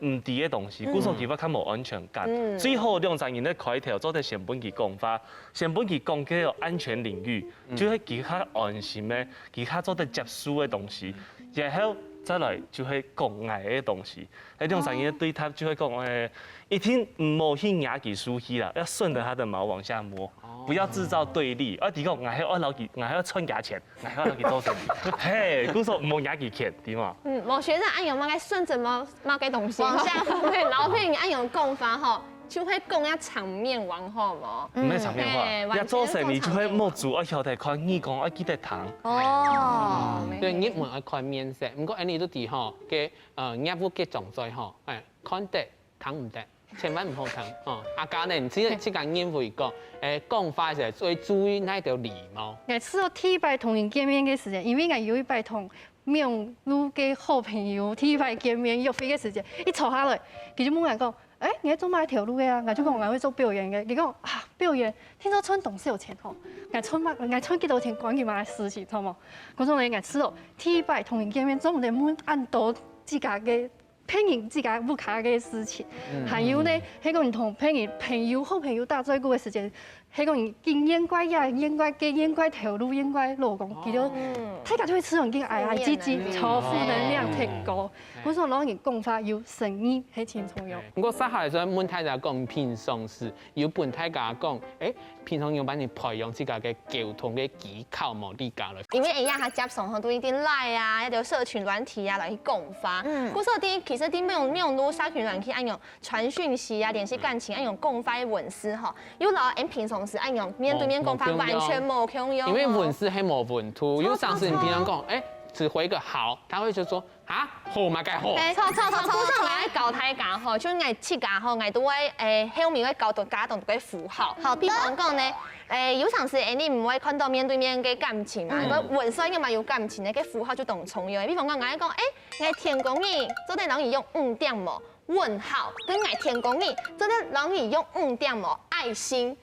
S5: 唔對嘅東西，故所佢話較冇安全感。最好兩個人咧開頭做啲成本佢講法，成本佢講嘅安全領域，就係佢較安心嘅，佢較做啲接觸嘅東西，然後再來就係講愛嘅東西。喺兩個人對他就係講一天唔好去壓佢輸氣啦，要順着他的毛往下摸。不要製造對立，我講我係老幾，我係要賺價錢，我係老幾做生意。嘿，故說唔好壓佢錢，點啊？
S4: 某學生按用貓該順着貓該東西往下放，然後譬如你按用講法吼，就會講一場面話好冇？
S5: 唔係場面話，一做生意就會冇做，我後頭看你講，我記得談。
S3: 哦。
S1: 對，你唔愛看面色，不過你都知吼嘅業務嘅狀態吼，看得談唔得。千萬唔好聽哦！阿家呢，只係講英會講，講話時最注意那條禮貌。
S7: 我試過第一擺同人見面嘅時間，因為我有一擺同面路嘅好朋友第一擺見面約會嘅時間，一坐下來，佢就問我講：你喺做乜條路嘅啊？我就講我會做表演嘅。佢講表演，聽說賺董事有錢吼，我賺幾多錢關佢乜事情，好冇？嗰種人我試到第一擺同人見面，總唔得問按到自家嘅。騙人自家不卡嘅事情，還有呢，喺個唔同朋友好朋友打招呼嘅時間，迄个经验怪呀，验怪给验怪头路验怪老公，记到大家就会吃很紧，爱积极，超负能量提高。我说老人讲法有诚意，係真重要。
S1: 不过撒下来说，问太太讲平常时，有本太家讲，平常用把你培养自家嘅交通嘅技巧冇理解了。
S4: 因为一样，他接送很多一定赖啊，一条社群软体啊来去共发。故说其实没有多社群软体按用传讯息啊、联系感情，按用共发的文字哈，有老人平常时按用面对面共发，完全冇用。
S1: 因为文字係冇文图，有上次你平常讲，只回个好，他会就说啊，好嘛该好。
S4: 錯，古時候我教大家吼，就我設計吼，我都會後面會教到加動嘅符號。好，比方講呢，有陣時你唔會看到面對面嘅感情嘛，個文書應該嘛有感情嘅，個符號就當重要。比方講，我講我天公義，做得人用5點冇問號，跟我天公義，做得人用5點冇愛心。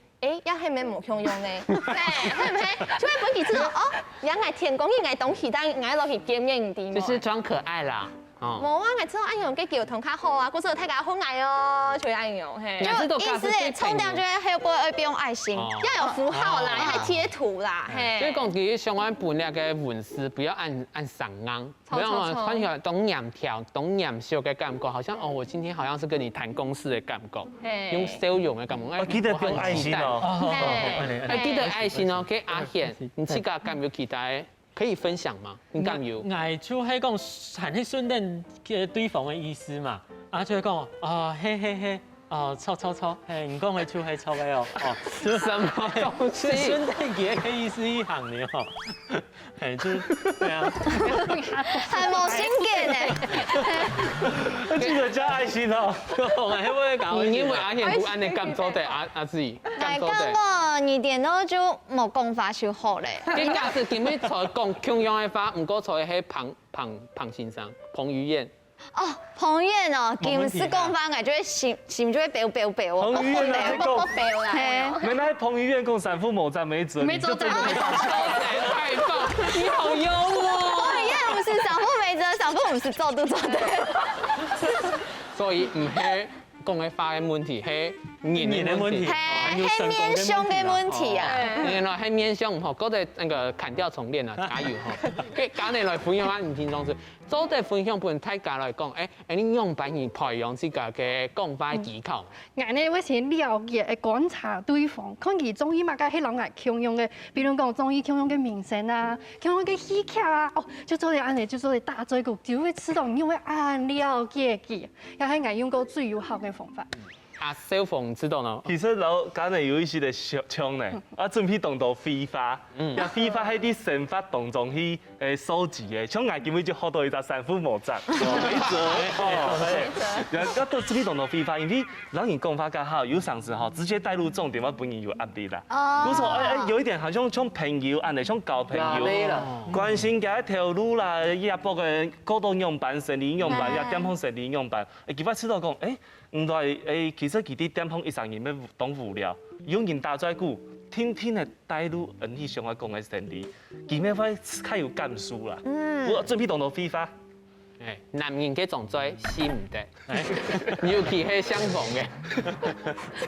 S4: 要係咪冇用嘅？係唔係？就會本期知道哦，人係天公義，係東西，但係落去見面啲。
S1: 就是裝可愛啦。
S4: 冇啊，我知道按用嘅交通較好啊，嗰時候睇下好愛哦，就按用嘿。
S3: 就意思係沖涼就係會用愛心，
S4: 要有符號啦，要貼圖啦，嘿。
S1: 所以講其實相關本嚟嘅文字不要按上綱，不要看起來東岩條、東岩笑嘅感覺，好像我今天好像是跟你談公事嘅感覺，用笑容嘅感覺。
S5: 我記得用愛心哦，
S1: 記得愛心哦，給阿賢，你自家敢有期待？可以分享嗎？你敢有？
S6: 我就係講很去訓練嘅對方嘅意思嘛，就係講嘿，臭，唔講佢就係臭嘅哦，就什麼東西？訓練嘅意思一行嘅哦，就對啊，
S3: 係冇先見嘅。
S5: 我記得加愛心哦，
S1: 我係會講，因為阿賢不按你咁做的阿自己，
S3: 但係個你電腦就冇講法就好咧。
S1: 應該是今日才講同樣嘅法，唔過才係彭先生彭于晏。
S3: 哦，彭于晏哦，今次講法我就會心就會飆哦。
S5: 彭于晏來講，
S3: 係。
S5: 原來彭于晏講sản婦某站沒準，
S7: 沒準的。
S1: 太棒，你好幽默。
S3: 彭于晏唔是sản婦沒準，sản婦唔是做都做的。
S1: 所以唔係講嘅法嘅問題，係人嘅問題，
S3: 係面相嘅問題啊。
S1: 原來係面相唔好，嗰度那個砍掉重練啊，加油吼！佢揀你來分享下唔聽眾是，做啲分享本大家來講，你用扮而培養自家嘅講法技巧。
S7: 我呢會先了解觀察對方，看佢中意乜嘅係人愛共用嘅，比如講中意共用嘅名聲啊，共用嘅戲劇啊，就做啲安尼，就做啲大嘴骨，就會知道你會按了解佢，又係愛用個最有效嘅方法。
S1: 阿小鳳知道咯。
S5: 其實老簡係有一些嘅槍呢，準備動到非法，非法喺啲憲法當中去收集嘅，像我根本就學到一隻sản婦某站，沒轍，要到準備動到非法，因為老人講法較好，有上次直接帶入重點，我本人有案例啦。我說有一點好像朋友，按嚟像交朋友，關心嘅一條路啦，也包括高檔用品、生理用品，也點樣生理用品，佢發知道講，唔係其實佢啲點樣一上人要當無聊，有人打咗句，天係帶入人去上海講嘅生理，佢咩話較有感觸啦。我準備動到非法。
S1: 男人嘅種罪死唔得，尤其係相逢嘅，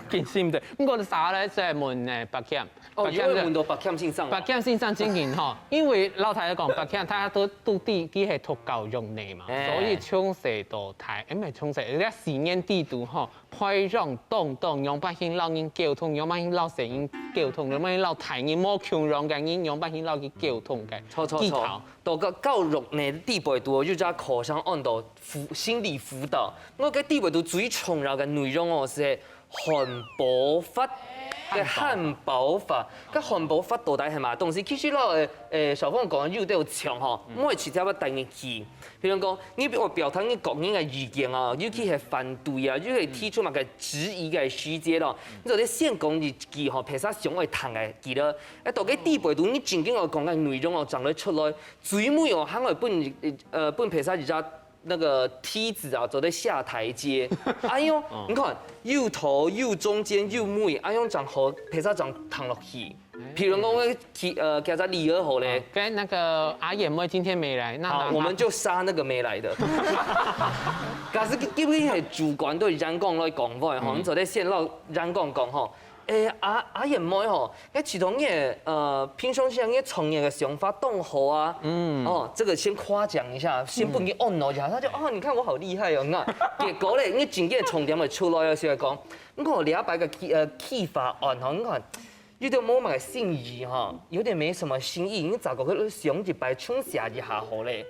S1: 見死唔得。不過啥咧，即係問白鉗，
S2: 因為問到白鉗先生，
S1: 白鉗先生經驗吼，因為老太太講白鉗，他都地佢係讀教育嚟嘛，所以從細到大，唔係從細，而家4年地度吼，培養動用百姓老人交通，用百姓老成人交通，用百姓老大人冇強壯嘅人，用百姓老嘅交通嘅技巧。
S2: 到個6年地陪度，就只課上按到心理輔導。我嘅地陪度最重要嘅內容哦，是漢堡法嘅漢堡法。個漢堡法到底係嘛？當時其實小鳳講有都有強吼，每次只要帶你去，譬如講你我表達你個人嘅意見啊，尤其係反對啊，尤其提出嘛個質疑嘅細節咯。你做啲先講日記吼，譬如上會談嘅記咯，到個地陪度你正經我講嘅內容哦，長得出來。最尾哦，喊我本譬如說而家那個梯子啊，走在下台階，哎呦，你看又頭又中間又尾，哎呦，將好譬如說將躺落去。譬如講我叫做李二號咧，
S1: 跟那個阿燕妹今天沒來，那
S2: 我們就殺那個沒來的。但是基本係主管對人講來講話吼，你做啲先老人講吼。阿燕妹吼，那启动业平常时个创业的想法动好啊，这个先夸奖一下，先不给按落一下，他就你看我好厉害哦，那结果咧，你真正重点会出来的时候讲，你看我礼拜个启发案吼，你看。有点冇乜心意哈，有點沒什麼心意，你咋個去想一擺衝下一下好嘞？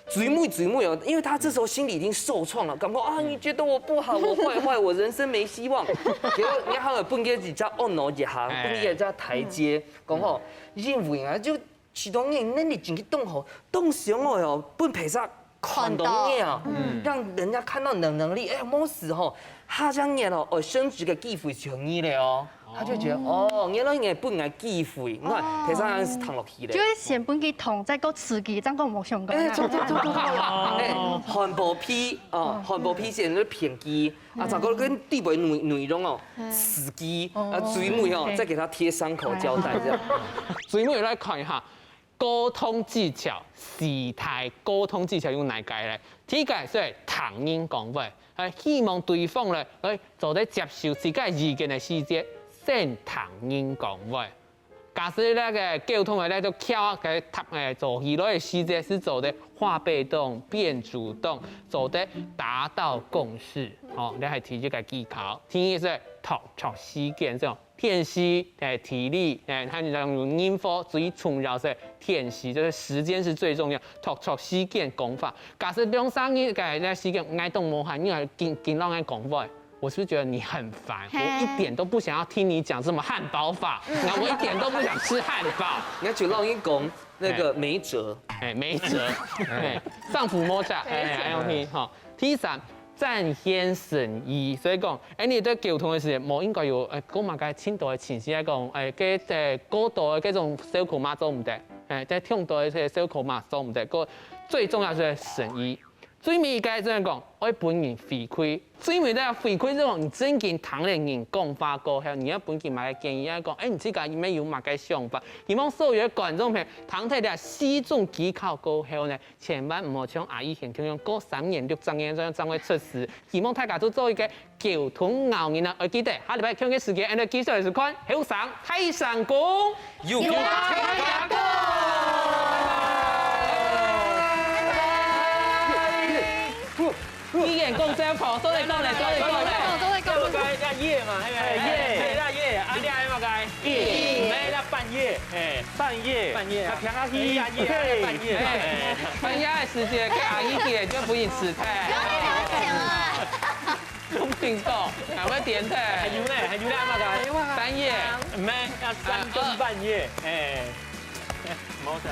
S2: 追妹哦，因為他這時候心裡已經受創了，感覺你覺得我不好，我壞，我人生沒希望。結果你後來本給自己按落一下，本給自己台階，講吼，認為啊，就啟動你能力進去動好，動上來哦，本培殺看到你啊，讓人家看到能力，冇事吼，他這樣哦，升職嘅機會上你了哦。他就覺得原來應本來機會，你看其實係是躺落去的。
S7: 就係先本佢痛，再個刺激，咁講冇相關。
S2: 韓國片韓國片先啲片機，咋個跟地位內容哦，刺激追妹哦，再給他貼傷口膠帶這樣。
S1: 追妹來看一下溝通技巧，時態溝通技巧用哪解咧？第一個係唐英講話，希望對方咧做得接受自己意見嘅細節。先唐英講話，假使那個溝通的咧就巧嘅做起來的細節是做的化被動變主動，做的達到共識。你係提這個技巧，第一是突出事件這種天時體力他用音符最重要是天時，就是時間是最重要，突出事件講法。假使兩三日嘅事件愛動無限，因為見讓人講話。我是不是覺得你很煩？我一點都不想要聽你講這麼漢堡法，我一點都不想吃漢堡。
S2: 你就讓人講那個沒轍，
S1: 沒轍，上輔摸下，還要聽哈。第三，讚先審議，所以講，你對溝通嘅時候，冇應該有講嘛個淺度嘅前提嚟講，嘅高度嘅嗰種小口嘛做唔得，在聽度嘅小口嘛做唔得，個最重要係審議。最尾該這樣講，我本人回饋，最尾都要回饋這種你真見唐人人講法過後，你要本人買個建議講，你自己有咩有乜個想法？希望所有嘅觀眾朋友，唐太哋四種技巧過後呢，千萬唔好像阿姨現用過3年6年這樣會出事。希望大家都做一個溝通咬人啊！我記得下禮拜聽嘅時間，繼續嚟看後生太上宮，有請大家。依然公車婆，多你講嚟，多你講嚟。
S6: 阿夜嘛，係阿夜，阿爹係嘛個？夜，唔係啦，半夜，半夜，他聽阿夜，
S1: 半夜嘅時間，跟阿姨嘅就不宜遲退。唔聽到，係咪點退？係要咧，係嘛個？半夜，唔係，要3更半夜，冇錯。